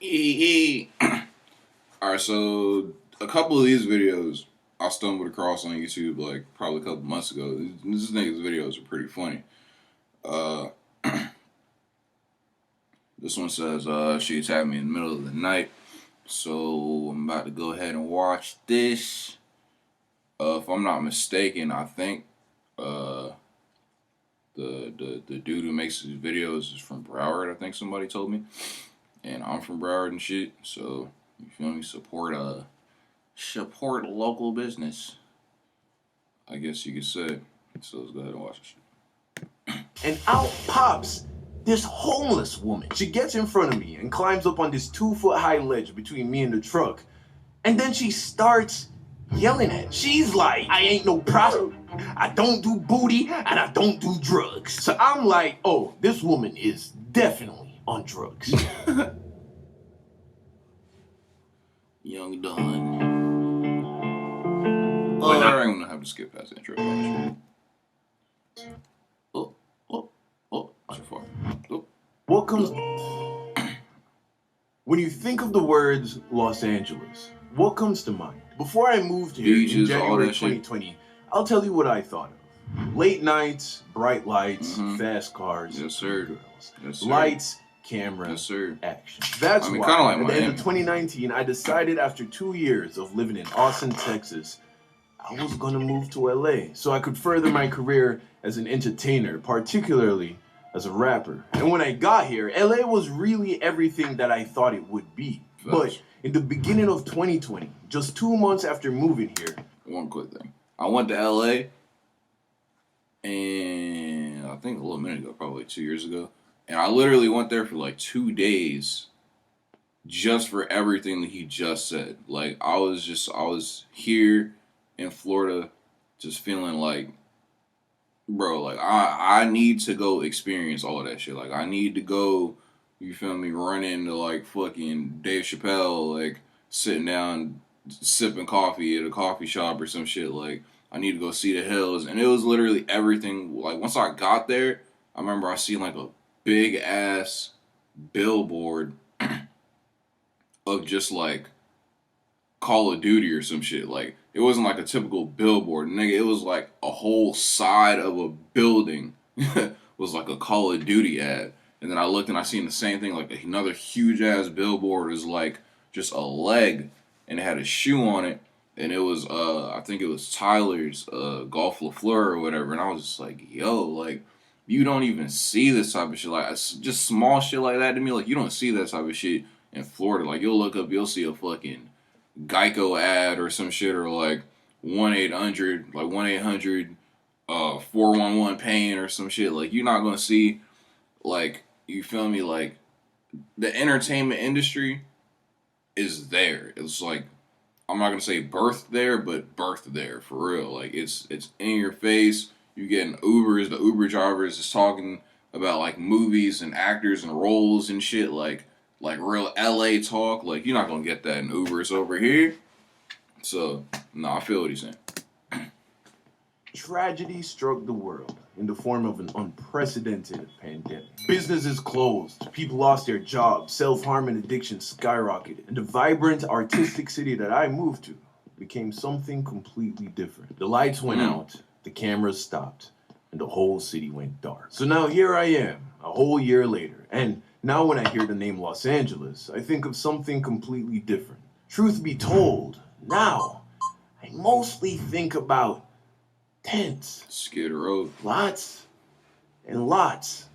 Alright, so a couple of these videos I stumbled across on YouTube like probably a couple months ago. This nigga's videos are pretty funny. Uh, this one says she attacked me in the middle of the night. So I'm about to go ahead and watch this. If I'm not mistaken, I think the dude who makes his videos is from Broward. I think somebody told me, and I'm from Broward and shit. So you feel me? Support local business, I guess you could say. So let's go ahead and watch this shit. And out pops this homeless woman. She gets in front of me and climbs up on this 2-foot high ledge between me and the truck. And then she starts yelling at me. She's like, I ain't no prostitute, I don't do booty, and I don't do drugs. So I'm like, oh, this woman is definitely on drugs. Young Don. I'm gonna have to skip past the intro. So far. What comes when you think of the words Los Angeles? What comes to mind? Before I moved here Beaches, in all January that shit. 2020, I'll tell you what I thought of. Late nights, bright lights, fast cars, Yes, sir. girls. Yes, sir. Lights, camera, Yes, sir. action. That's I mean, why kinda like at the end Miami. of 2019, I decided after 2 years of living in Austin, Texas, I was gonna move to LA so I could further my career as an entertainer, particularly as a rapper. And when I got here, LA was really everything that I thought it would be. But in the beginning of 2020, just 2 months after moving here, One quick thing. I went to LA, and I think a little minute ago, probably 2 years ago, and I literally went there for like 2 days just for everything that he just said. Like I was here in Florida just feeling like, bro, like I need to go experience all that shit. Like I need to go, you feel me, run into like fucking Dave Chappelle, like sitting down sipping coffee at a coffee shop or some shit. Like I need to go see the hills. And it was literally everything. Like once I got there, I remember I seen like a big ass billboard of just like Call of Duty or some shit. Like it wasn't like a typical billboard, nigga. It was like a whole side of a building was like a Call of Duty ad. And then I looked and I seen the same thing, like another huge ass billboard is like just a leg and it had a shoe on it. And it was I think it was Tyler's Golf LaFleur or whatever. And I was just like, yo, like you don't even see this type of shit. Like it's just small shit like that to me. Like you don't see that type of shit in Florida. Like you'll look up, you'll see a fucking Geico ad or some shit, or like 1-800 like 1-800 411 pain or some shit. Like you're not gonna see, like, you feel me, like the entertainment industry is there. It's like, I'm not gonna say birthed there, but birthed there for real. Like it's in your face. You getting Ubers, the Uber drivers is talking about like movies and actors and roles and shit, like real LA talk. Like you're not gonna get that in Ubers over here. So no, I feel what he's saying. tragedy struck the world in the form of an unprecedented pandemic. Businesses closed, people lost their jobs, self-harm and addiction skyrocketed, and the vibrant artistic city that I moved to became something completely different. The lights went out, the cameras stopped, and the whole city went dark. So now here I am, a whole year later, and now when I hear the name Los Angeles, I think of something completely different. Truth be told, now I mostly think about tents. Skid Row. Lots and lots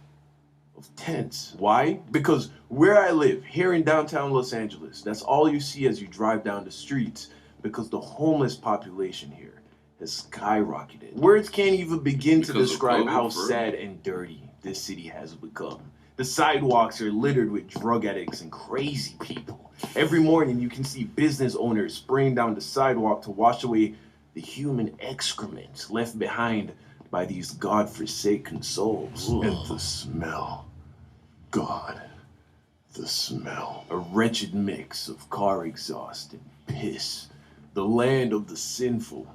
of tents. Why? Because where I live, here in downtown Los Angeles, that's all you see as you drive down the streets, because the homeless population here has skyrocketed. Words can't even begin to describe how sad and dirty this city has become. The sidewalks are littered with drug addicts and crazy people. Every morning you can see business owners spraying down the sidewalk to wash away the human excrement left behind by these godforsaken souls. Ugh. And the smell. God, the smell. A wretched mix of car exhaust and piss. The land of the sinful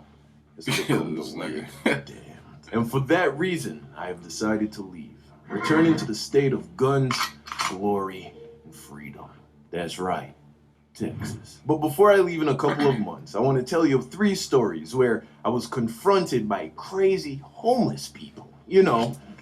has become the land of the damned. And for that reason, I have decided to leave, returning to the state of guns, glory, and freedom. That's right, Texas. But before I leave in a couple of months, I want to tell you of 3 stories where I was confronted by crazy homeless people.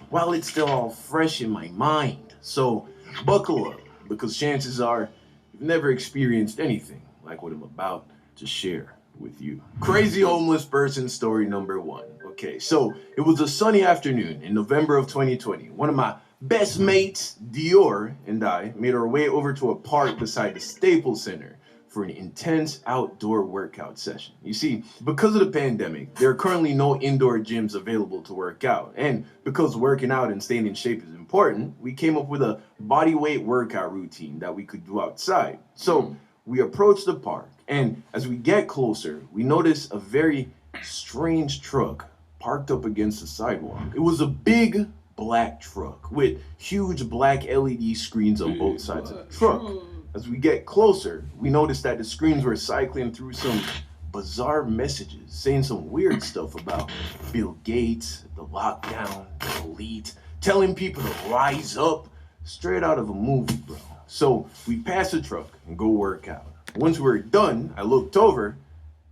While it's still all fresh in my mind. So buckle up, because chances are you've never experienced anything like what I'm about to share with you. Crazy homeless person story number 1. Okay, so it was a sunny afternoon in November of 2020. One of my best mates, Dior, and I made our way over to a park beside the Staples Center for an intense outdoor workout session. You see, because of the pandemic, there are currently no indoor gyms available to work out. And because working out and staying in shape is important, we came up with a body weight workout routine that we could do outside. So we approached the park, and as we get closer, we notice a very strange truck parked up against the sidewalk. It was a big black truck with huge black LED screens on both sides of the truck. As we get closer, we notice that the screens were cycling through some bizarre messages, saying some weird stuff about Bill Gates, the lockdown, the elite, telling people to rise up, straight out of a movie, bro. So we passed the truck and go work out. Once we were done, I looked over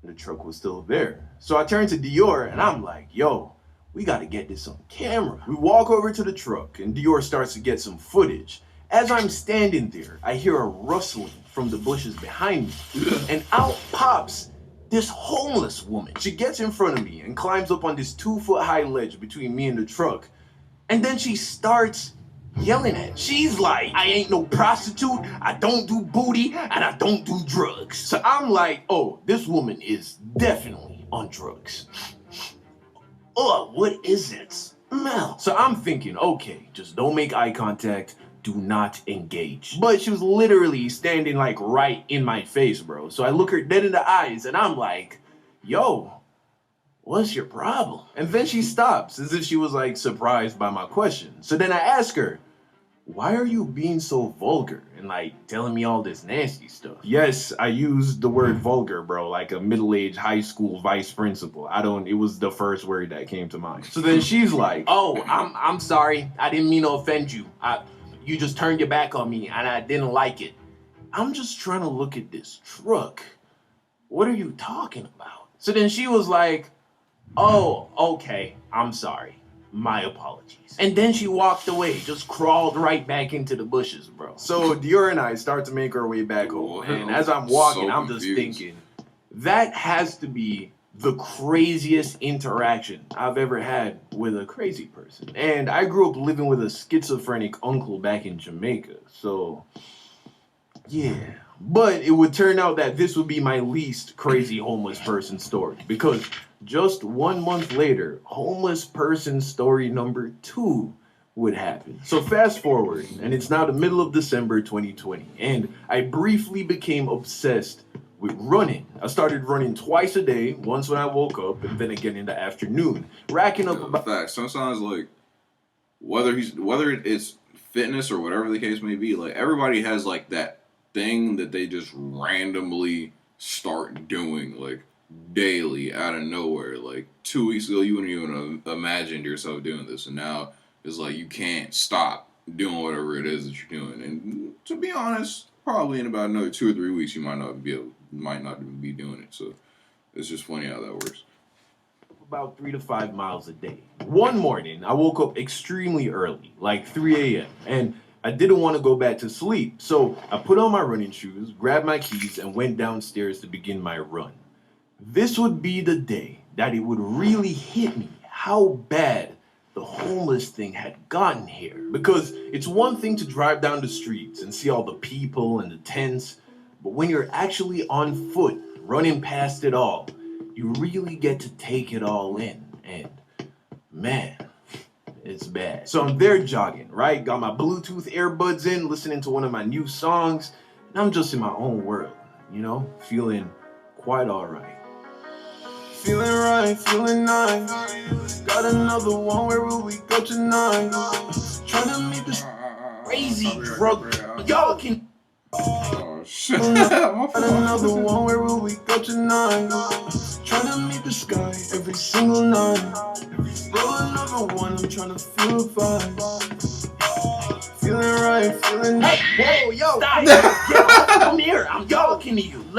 and the truck was still there. So I turned to Dior and I'm like, yo, we gotta get this on camera. We walk over to the truck and Dior starts to get some footage. As I'm standing there, I hear a rustling from the bushes behind me, and out pops this homeless woman. She gets in front of me and climbs up on this 2-foot-high ledge between me and the truck, and then she starts yelling at me. She's like, I ain't no prostitute, I don't do booty, and I don't do drugs. So I'm like, oh, this woman is definitely on drugs. Oh, what is it? Smell. So I'm thinking, okay, just don't make eye contact. Do not engage. But she was literally standing like right in my face, bro. So I look her dead in the eyes and I'm like, yo, what's your problem? And then she stops as if she was like surprised by my question. So then I ask her, why are you being so vulgar and like telling me all this nasty stuff? Yes, I used the word vulgar, bro, like a middle-aged high school vice principal. It was the first word that came to mind. So then she's like, oh, I'm sorry. I didn't mean to offend you. You just turned your back on me and I didn't like it. I'm just trying to look at this truck. What are you talking about? So then she was like, oh, okay, I'm sorry. My apologies. And then she walked away, just crawled right back into the bushes, bro. So Dior and I start to make our way back home. And as I'm walking, I'm just thinking, that has to be the craziest interaction I've ever had with a crazy person. And I grew up living with a schizophrenic uncle back in Jamaica. So, yeah. But it would turn out that this would be my least crazy homeless person story, because just 1 month later, homeless person story number 2 would happen. So fast forward, and it's now the middle of December 2020, and I briefly became obsessed with running. I started running twice a day, once when I woke up, and then again in the afternoon, racking up about... Facts. Sometimes, like, whether it's fitness or whatever the case may be, like, everybody has, like, that thing that they just randomly start doing, like, daily out of nowhere. Like 2 weeks ago, you wouldn't even have imagined yourself doing this, and now it's like you can't stop doing whatever it is that you're doing. And to be honest, probably in about another 2 or 3 weeks, you might not even be doing it. So it's just funny how that works. About 3 to 5 miles a day. One morning, I woke up extremely early, like 3 a.m., and I didn't want to go back to sleep. So I put on my running shoes, grabbed my keys, and went downstairs to begin my run. This would be the day that it would really hit me how bad the homeless thing had gotten here. Because it's one thing to drive down the streets and see all the people and the tents, but when you're actually on foot, running past it all, you really get to take it all in. And man, it's bad. So I'm there jogging, right? Got my Bluetooth earbuds in, listening to one of my new songs, and I'm just in my own world, feeling quite all right. Feeling right, feeling nice. Got another one, where will we go tonight? Trying to meet this crazy drug. Y'all can. Oh shit. Got another one, where will we go tonight? Trying to meet the sky every single night. Roll another one, I'm trying to feel the vibe. Feeling right, feeling nice. Whoa, yo, stop.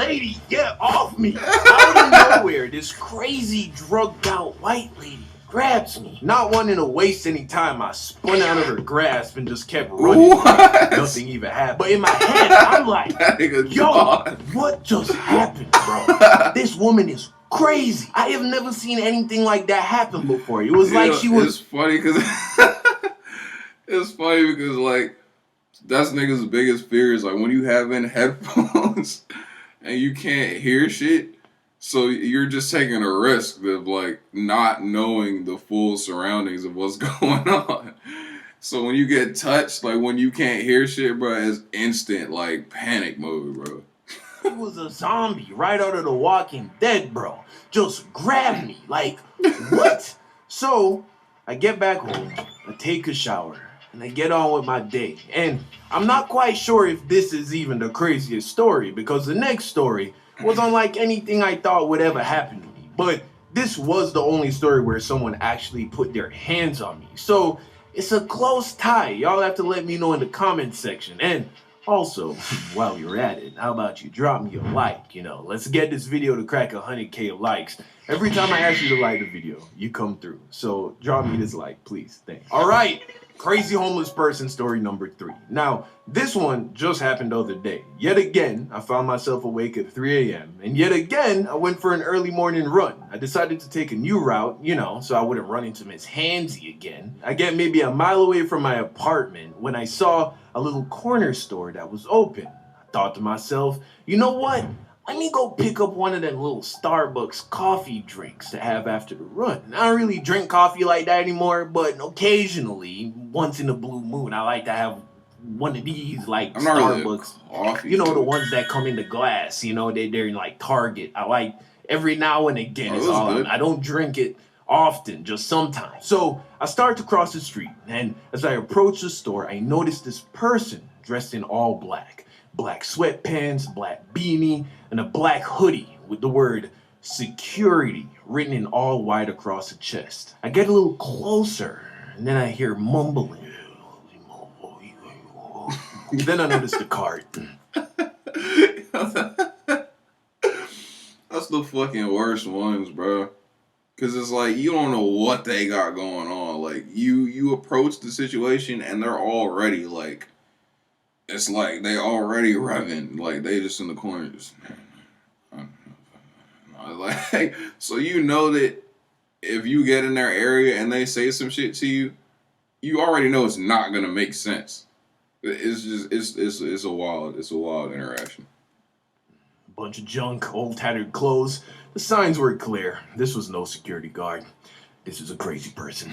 lady, get off me. Out of nowhere, this crazy drugged out white lady grabs me. Not wanting to waste any time, I spun out of her grasp and just kept running. What? Nothing even happened. But in my head, I'm like, That nigga yo, gone. what just happened, bro? This woman is crazy. I have never seen anything like that happen before. It was like she was. It's funny because it's funny because like that's niggas' biggest fear is like when you have in headphones and you can't hear shit. So you're just taking a risk of like not knowing the full surroundings of what's going on. So when you get touched, like when you can't hear shit, bro, it's instant like panic mode, bro. He was a zombie right out of The Walking Dead, bro. Just grabbed me. Like, what? So I get back home, I take a shower, and I get on with my day. And I'm not quite sure if this is even the craziest story, because the next story was unlike anything I thought would ever happen to me. But this was the only story where someone actually put their hands on me. So it's a close tie. Y'all have to let me know in the comments section. And also, while you're at it, how about you drop me a like? Let's get this video to crack 100K likes. Every time I ask you to like the video, you come through. So drop me this like, please. Thanks. All right. Crazy homeless person story number 3. Now, this one just happened the other day. Yet again, I found myself awake at 3 a.m. And yet again, I went for an early morning run. I decided to take a new route, so I wouldn't run into Miss Hansy again. I get maybe a mile away from my apartment when I saw a little corner store that was open. I thought to myself, you know what? Let me go pick up one of them little Starbucks coffee drinks to have after the run. I don't really drink coffee like that anymore, but occasionally, once in a blue moon, I like to have one of these, like I'm not really a Starbucks. coffee. The ones that come in the glass. They're in like Target. I like every now and again. It's those all. good. I don't drink it often, just sometimes. So I start to cross the street, and as I approach the store, I notice this person dressed in all black. Black sweatpants, black beanie, and a black hoodie with the word security written in all white across the chest. I get a little closer, and then I hear mumbling. Then I notice the card. That's the fucking worst ones, bro. Cause it's like you don't know what they got going on. Like you approach the situation and they're already like, it's like they already revving. Like they just in the corner, just like so that if you get in their area and they say some shit to you, you already know it's not gonna make sense. It's just it's a wild interaction. Bunch of junk, old tattered clothes. The signs were clear. This was no security guard. This is a crazy person.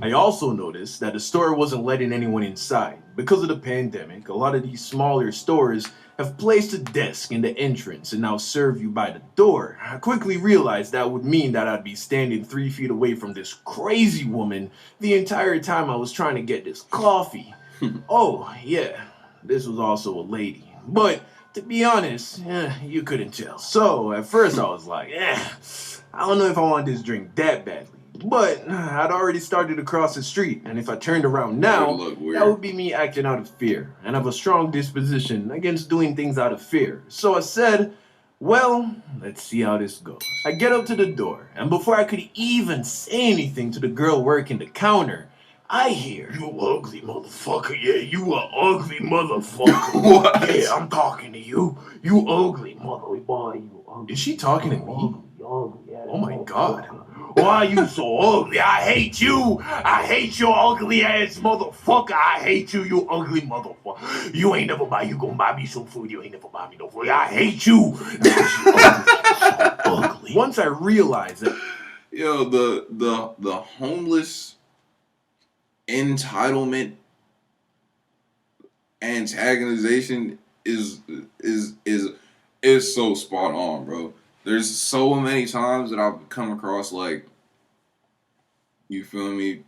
I also noticed that the store wasn't letting anyone inside. Because of the pandemic, a lot of these smaller stores have placed a desk in the entrance and now serve you by the door. I quickly realized that would mean that I'd be standing 3 feet away from this crazy woman the entire time I was trying to get this coffee. Oh, yeah, this was also a lady. But to be honest, you couldn't tell. So at first I was like, I don't know if I want this drink that badly. But I'd already started to cross the street, and if I turned around now, that would be me acting out of fear. And I have a strong disposition against doing things out of fear. So I said, well, let's see how this goes. I get up to the door, and before I could even say anything to the girl working the counter, I hear, "You ugly motherfucker, yeah, you a ugly motherfucker." What? Yeah, I'm talking to you. You ugly mother boy, you ugly. Is she talking to me? Oh my god. Why you so ugly? I hate you. I hate your ugly ass motherfucker. I hate you, you ugly motherfucker. You ain't never buy. You gonna buy me some food. You ain't never buy me no food. I hate you. So ugly. Once I realized that, yo, the homeless entitlement antagonization is so spot on, bro. There's so many times that I've come across, like, you feel me,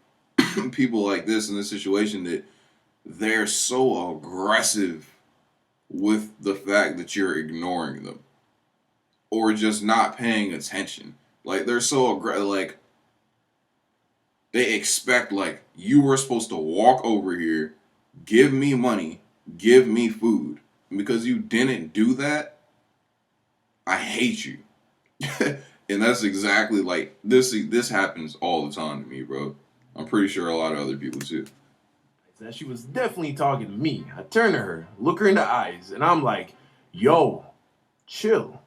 people like this in this situation that they're so aggressive with the fact that you're ignoring them or just not paying attention. Like, they're so aggressive, like, they expect, like, you were supposed to walk over here, give me money, give me food. And because you didn't do that, I hate you. And that's exactly like this happens all the time to me, bro. I'm pretty sure a lot of other people too. That she was definitely talking to me. I turn to her, look her in the eyes, and I'm like, yo, chill.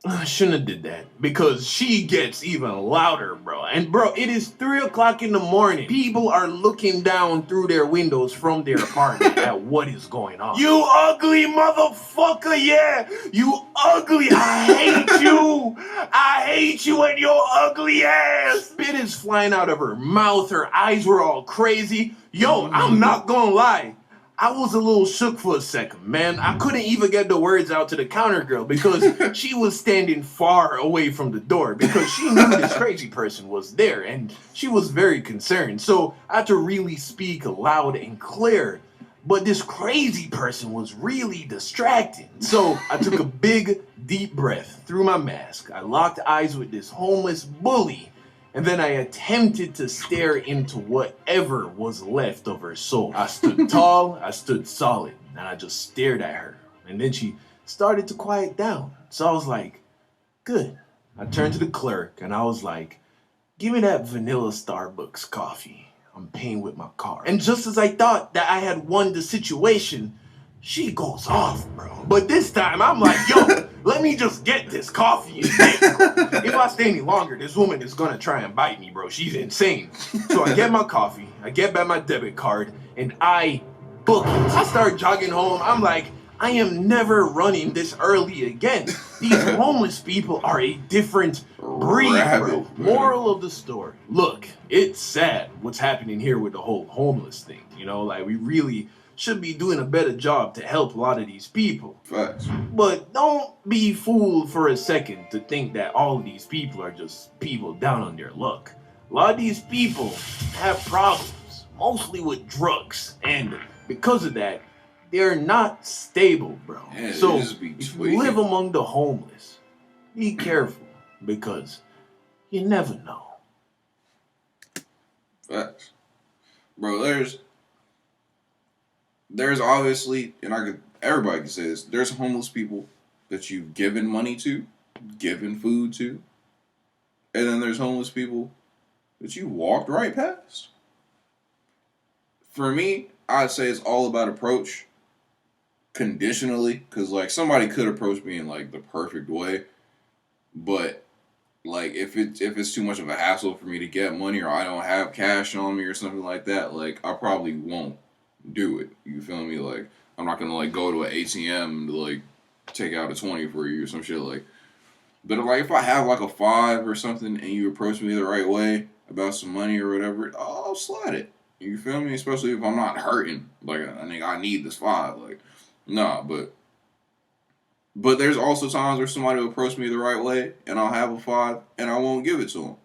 I shouldn't have did that because she gets even louder, bro. And bro, it is 3 o'clock in the morning. People are looking down through their windows from their apartment at what is going on. You ugly motherfucker, yeah. You ugly. I hate you. I hate you and your ugly ass. Spit is flying out of her mouth. Her eyes were all crazy. Yo, I'm not gonna lie. I was a little shook for a second, man. I couldn't even get the words out to the counter girl because she was standing far away from the door because she knew this crazy person was there and she was very concerned. So I had to really speak loud and clear. But this crazy person was really distracting. So I took a big, deep breath through my mask. I locked eyes with this homeless bully. And then I attempted to stare into whatever was left of her soul. I stood tall, I stood solid, and I just stared at her. And then she started to quiet down. So I was like, good. I turned to the clerk and I was like, give me that vanilla Starbucks coffee. I'm paying with my card. And just as I thought that I had won the situation, she goes off, bro. But this time I'm like, yo, let me just get this coffee. If I stay any longer, this woman is gonna try and bite me, bro. She's insane. So I get my coffee, I get back my debit card, and I book it. I start jogging home. I'm like, I am never running this early again. These homeless people are a different breed, bro. Moral of the story. Look, it's sad what's happening here with the whole homeless thing. You know, like we really should be doing a better job to help a lot of these people. Facts. But don't be fooled for a second to think that all of these people are just people down on their luck. A lot of these people have problems, mostly with drugs, and because of that, they're not stable, bro. Yeah, so just be if you tweaking. live among the homeless, be careful because you never know. Facts. Bro, there's obviously, and everybody can say this, there's homeless people that you've given money to, given food to, and then there's homeless people that you walked right past. For me, I'd say it's all about approach, conditionally, because like somebody could approach me in like the perfect way, but like if it's too much of a hassle for me to get money or I don't have cash on me or something like that, like I probably won't do it. You feel me? Like I'm not gonna like go to an ATM to like take out a 20 for you or some shit like. But like if I have like a 5 or something and you approach me the right way about some money or whatever, I'll slide it. You feel me? Especially if I'm not hurting. Like I think I need this 5. Like nah, but there's also times where somebody will approach me the right way and I'll have a 5 and I won't give it to them.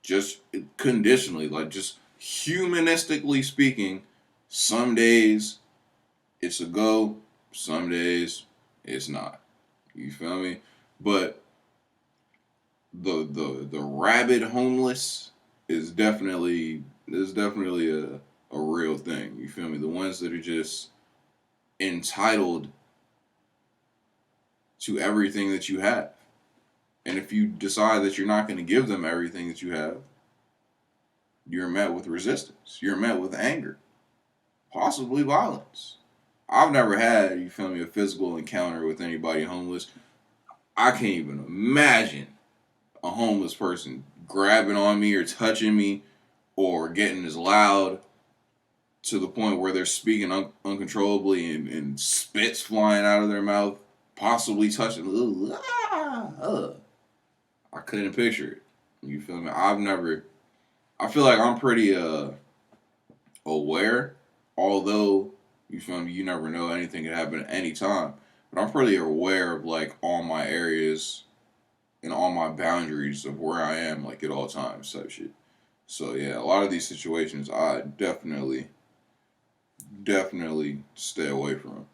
Just conditionally, like just humanistically speaking, some days it's a go, some days it's not. You feel me? But the rabid homeless is definitely a real thing. You feel me? The ones that are just entitled to everything that you have. And if you decide that you're not going to give them everything that you have, you're met with resistance. You're met with anger, possibly violence. I've never had, you feel me, a physical encounter with anybody homeless. I can't even imagine a homeless person grabbing on me or touching me or getting as loud to the point where they're speaking uncontrollably and spit's flying out of their mouth, possibly touching. I couldn't picture it. You feel me? I feel like I'm pretty aware, although you feel me, you never know, anything can happen at any time. But I'm pretty aware of like all my areas and all my boundaries of where I am like at all times type shit. So yeah, a lot of these situations I definitely stay away from.